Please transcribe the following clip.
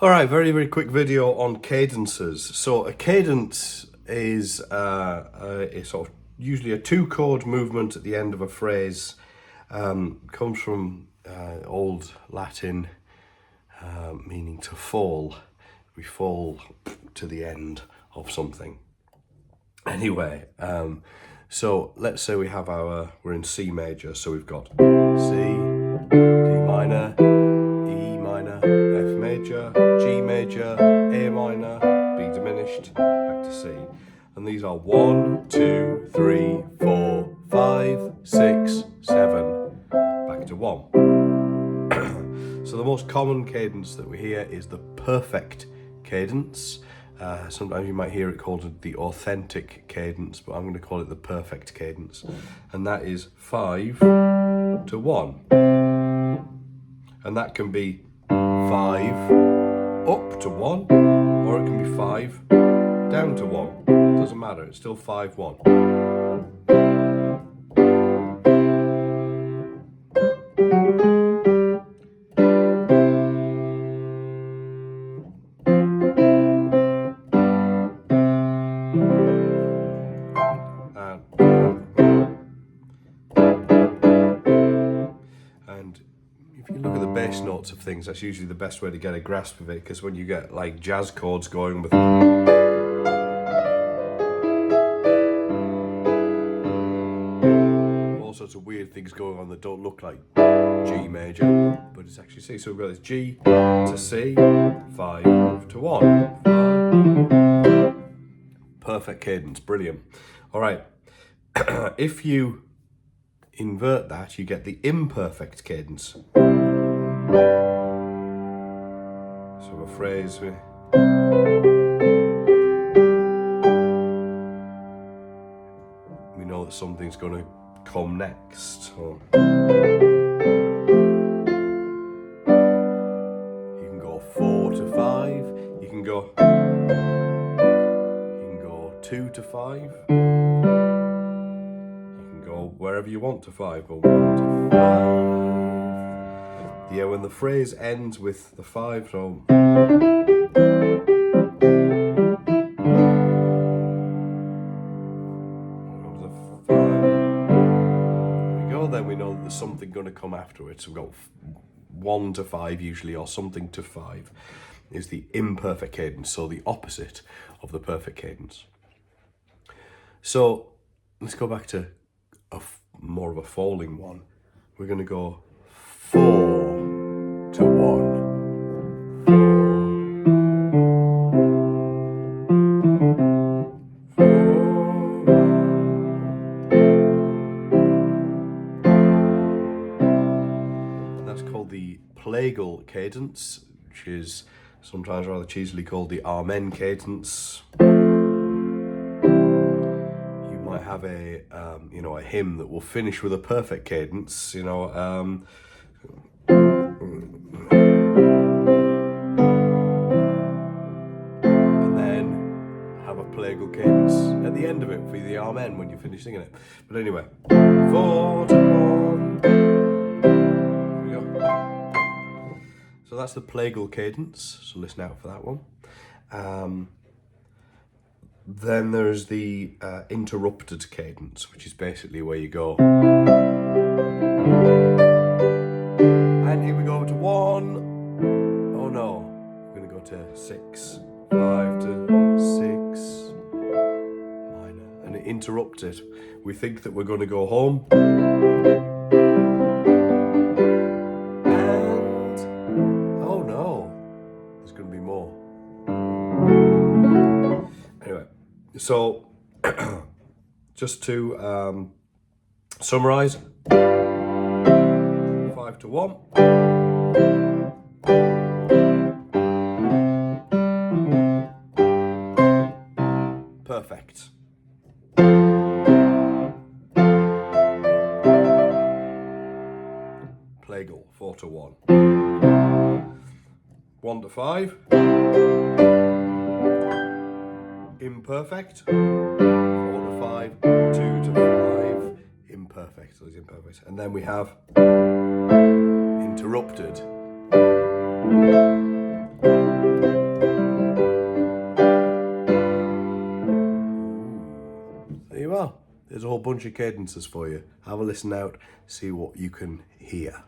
All right, very quick video on cadences. So a cadence is a sort of usually a two-chord movement at the end of a phrase. Comes from Old Latin, meaning to fall. We fall to the end of something. Anyway, so let's say we're in C major, so we've got C, D minor, E minor, F major, G major, A minor, B diminished, back to C. And these are 1, 2, 3, 4, 5, 6, 7, back to 1. So the most common cadence that we hear is the perfect cadence. Sometimes you might hear it called the authentic cadence, but I'm going to call it the perfect cadence. And that is 5 to 1. And that can be 5 up to 1, or it can be 5 down to 1. Doesn't matter, it's still 5, 1. And if you look at the bass notes of things, that's usually the best way to get a grasp of it, because when you get like jazz chords going with all sorts of weird things going on that don't look like G major, but it's actually C. So we've got this G to C, 5 to 1. Perfect cadence, brilliant. All right, if you invert that, you get the imperfect cadence. So a phrase we know that something's going to come next. So you can go 4 to 5. You can go 2 to 5. Wherever you want to 5, or 1 to 5. Yeah, when the phrase ends with the 5, so there we go. Then we know that there's something going to come after it. So we've got 1 to 5 usually, or something to 5 is the imperfect cadence, so the opposite of the perfect cadence. So let's go back to more of a falling one. We're going to go 4 to 1. That's called the plagal cadence, which is sometimes rather cheesily called the Amen cadence. Have a a hymn that will finish with a perfect cadence, and then have a plagal cadence at the end of it for the Amen when you finish singing it. But anyway, 4 to 1. There we go. So that's the plagal cadence. So listen out for that one. Then there's the interrupted cadence, which is basically where you go. And here we go to 1. Oh no, we're going to go to 6. 5 to 6. Minor. And interrupted. We think that we're going to go home. And oh no, there's going to be more. Anyway, so just to summarize, 5 to 1. Perfect. Plagal, 4 to 1. 1 to 5. Imperfect, 4 to 5, 2 to 5, imperfect, so it's imperfect. And then we have interrupted. well, there's a whole bunch of cadences for you. Have a listen out, see what you can hear.